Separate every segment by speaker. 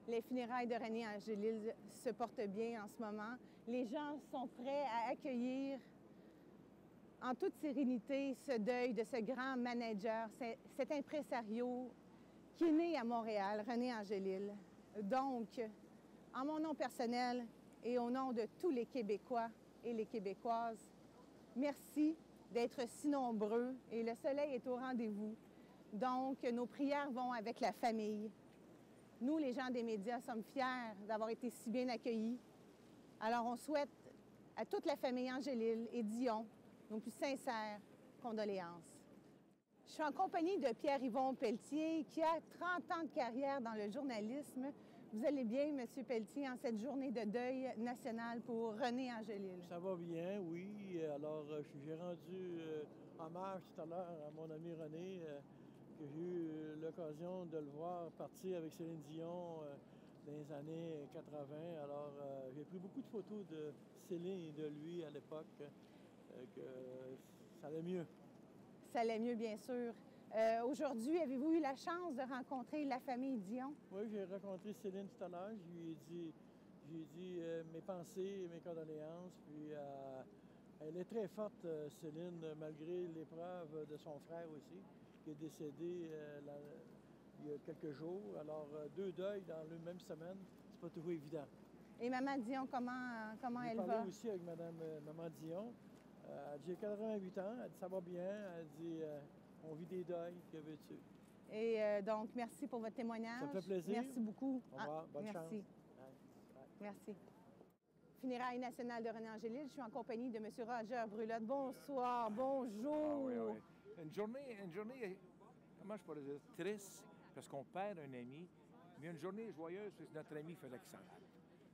Speaker 1: Les funérailles de René Angélil se portent bien en ce moment. Les gens sont prêts à accueillir en toute sérénité ce deuil de ce grand manager, cet impresario qui est né à Montréal, René Angélil. Donc, en mon nom personnel et au nom de tous les Québécois et les Québécoises, merci d'être si nombreux et le soleil est au rendez-vous. Donc, nos prières vont avec la famille. Nous, les gens des médias, sommes fiers d'avoir été si bien accueillis. Alors, on souhaite à toute la famille Angélil et Dion nos plus sincères condoléances. Je suis en compagnie de Pierre-Yvon Pelletier, qui a 30 ans de carrière dans le journalisme. Vous allez bien, M. Pelletier, en cette journée de deuil national pour René Angélil?
Speaker 2: Ça va bien, oui. Alors, j'ai rendu hommage tout à l'heure à mon ami René, que j'ai eu l'occasion de le voir partir avec Céline Dion dans les années 80. Alors, j'ai pris beaucoup de photos de Céline et de lui à l'époque, que ça allait mieux.
Speaker 1: Ça allait mieux, bien sûr. Aujourd'hui, avez-vous eu la chance de rencontrer la famille Dion?
Speaker 2: Oui, j'ai rencontré Céline tout à l'heure. Je lui ai dit mes pensées et mes condoléances. Puis, elle est très forte, Céline, malgré l'épreuve de son frère aussi, qui est décédé il y a quelques jours. Alors, deux deuils dans la même semaine, c'est pas toujours évident.
Speaker 1: Et Maman Dion, comment elle va?
Speaker 2: J'ai parlé aussi avec Maman Dion. J'ai 88 ans, elle dit ça va bien, elle dit on vit des deuils, que veux-tu?
Speaker 1: Et donc, merci pour votre témoignage.
Speaker 2: Ça me fait plaisir.
Speaker 1: Merci beaucoup.
Speaker 2: Au revoir, bonne chance.
Speaker 1: Merci. Merci. Funérailles nationales de René Angélil, je suis en compagnie de M. Roger Brulotte. Bonsoir, bonjour.
Speaker 3: Ah oui, oui. Une journée, comment je pourrais dire, triste, parce qu'on perd un ami, mais une journée joyeuse, parce que notre ami faisait que ça.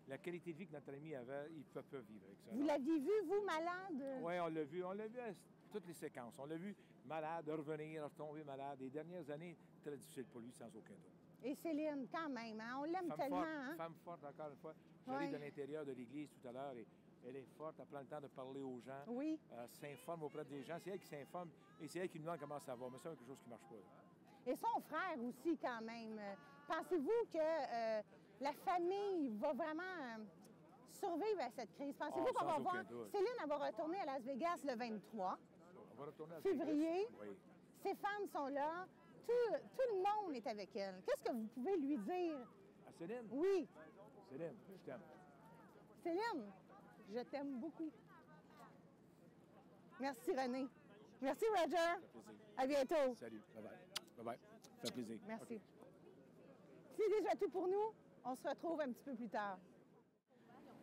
Speaker 3: La qualité de vie que notre ami avait, il peut vivre avec ça.
Speaker 1: Vous l'aviez vu, vous, malade?
Speaker 3: Oui, on l'a vu à toutes les séquences. On l'a vu malade, revenir, retomber malade. Les dernières années, très difficiles pour lui, sans aucun doute.
Speaker 1: Et Céline, quand même, hein? On l'aime tellement.
Speaker 3: Forte,
Speaker 1: hein?
Speaker 3: Femme forte, encore une fois. J'arrive de l'intérieur de l'église tout à l'heure et elle est forte, elle prend le temps de parler aux gens.
Speaker 1: Oui.
Speaker 3: S'informe auprès des gens. C'est elle qui s'informe et c'est elle qui nous demande comment ça va. Mais c'est quelque chose qui ne marche pas.
Speaker 1: Et son frère aussi, quand même. Pensez-vous que la famille va vraiment survivre à cette crise? Pensez-vous qu'on va voir Céline, elle va retourner à Las Vegas le 23 février.
Speaker 3: Oui.
Speaker 1: Ses femmes sont là. Tout le monde est avec elle. Qu'est-ce que vous pouvez lui dire?
Speaker 3: À Céline?
Speaker 1: Oui.
Speaker 3: Céline, je t'aime.
Speaker 1: Céline, je t'aime beaucoup. Merci, René. Merci, Roger.
Speaker 3: Ça fait plaisir.
Speaker 1: À bientôt.
Speaker 3: Salut. Bye-bye. Bye-bye. Ça fait plaisir.
Speaker 1: Merci.
Speaker 3: Okay.
Speaker 1: C'est déjà tout pour nous. On se retrouve un petit peu plus tard.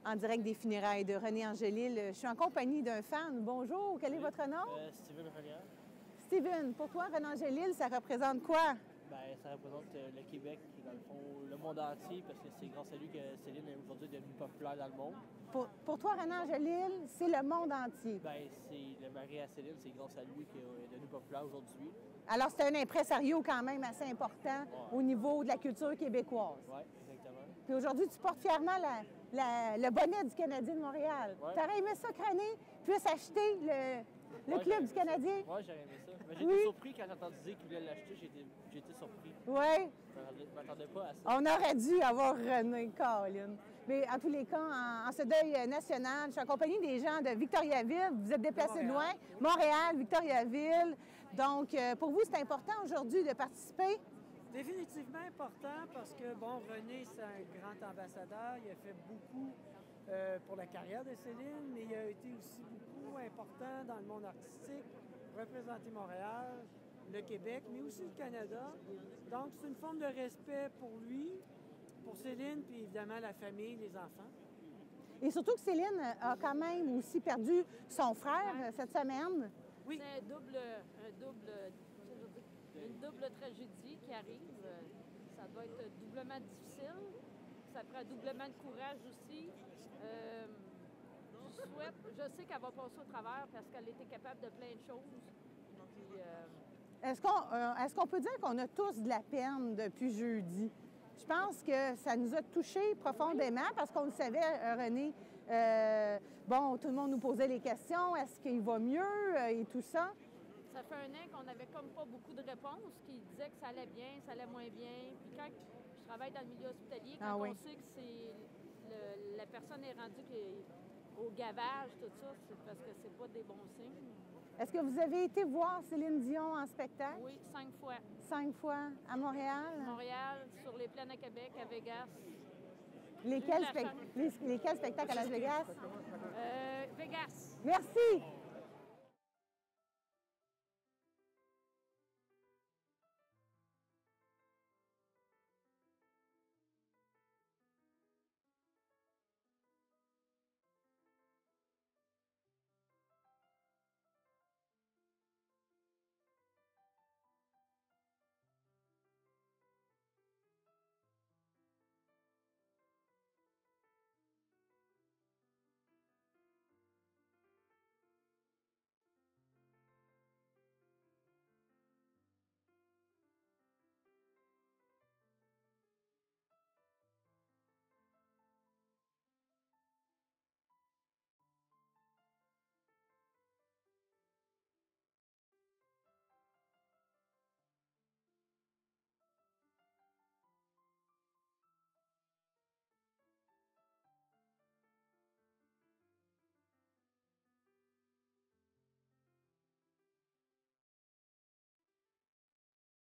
Speaker 1: En direct des funérailles de René Angélil, je suis en compagnie d'un fan. Bonjour, quel est votre nom?
Speaker 4: Steven Reliant.
Speaker 1: Steven, pour toi, René Angélil, ça représente quoi?
Speaker 4: Bien, ça représente le Québec, dans le fond, le monde entier, parce que c'est grâce à lui que Céline est aujourd'hui devenue populaire dans le monde.
Speaker 1: Pour toi, René Angélil, c'est le monde entier.
Speaker 4: Bien, c'est le mari à Céline, c'est grâce à lui qu'elle est devenue populaire aujourd'hui.
Speaker 1: Alors, c'est un impresario quand même assez important au niveau de la culture québécoise.
Speaker 4: Oui, exactement.
Speaker 1: Puis aujourd'hui, tu portes fièrement le bonnet du Canadien de Montréal.
Speaker 4: Ouais.
Speaker 1: Tu aurais aimé ça que René puisse acheter le club du Canadien?
Speaker 4: Oui, j'aurais aimé ça. Mais j'ai été surpris quand j'ai entendu dire qu'il voulait l'acheter. J'ai été surpris.
Speaker 1: Oui.
Speaker 4: Je ne m'attendais pas à ça.
Speaker 1: On aurait dû avoir René, Colin. Mais en tous les cas, en ce deuil national, je suis en compagnie des gens de Victoriaville. Vous êtes déplacés de loin. Montréal, Victoriaville. Donc, pour vous, c'est important aujourd'hui de participer?
Speaker 5: Définitivement important parce que, bon, René, c'est un grand ambassadeur. Il a fait beaucoup pour la carrière de Céline, mais il a été aussi beaucoup important dans le monde artistique, représenter Montréal, le Québec, mais aussi le Canada. Donc, c'est une forme de respect pour lui, pour Céline, puis évidemment la famille, les enfants.
Speaker 1: Et surtout que Céline a quand même aussi perdu son frère cette semaine.
Speaker 5: Oui.
Speaker 6: C'est une double tragédie qui arrive. Ça doit être doublement difficile. Ça prend doublement de courage aussi. Je sais qu'elle va passer au travers parce qu'elle était capable de plein de choses. Puis,
Speaker 1: Est-ce qu'on peut dire qu'on a tous de la peine depuis jeudi? Je pense que ça nous a touchés profondément parce qu'on le savait, René. Bon, tout le monde nous posait les questions. Est-ce qu'il va mieux et tout ça?
Speaker 6: Ça fait un an qu'on n'avait comme pas beaucoup de réponses, qui disaient que ça allait bien, ça allait moins bien. Puis quand je travaille dans le milieu hospitalier, quand
Speaker 1: Ah
Speaker 6: on
Speaker 1: oui.
Speaker 6: sait que la personne est rendue au gavage, tout ça, c'est parce que c'est pas des bons signes.
Speaker 1: Est-ce que vous avez été voir Céline Dion en spectacle?
Speaker 6: Oui, 5 fois.
Speaker 1: 5 fois à Montréal?
Speaker 6: Montréal, sur les plaines à Québec, à Vegas.
Speaker 1: Lesquels,
Speaker 6: J'ai eu la chance.
Speaker 1: lesquels spectacles à Las Vegas?
Speaker 6: Vegas.
Speaker 1: Merci!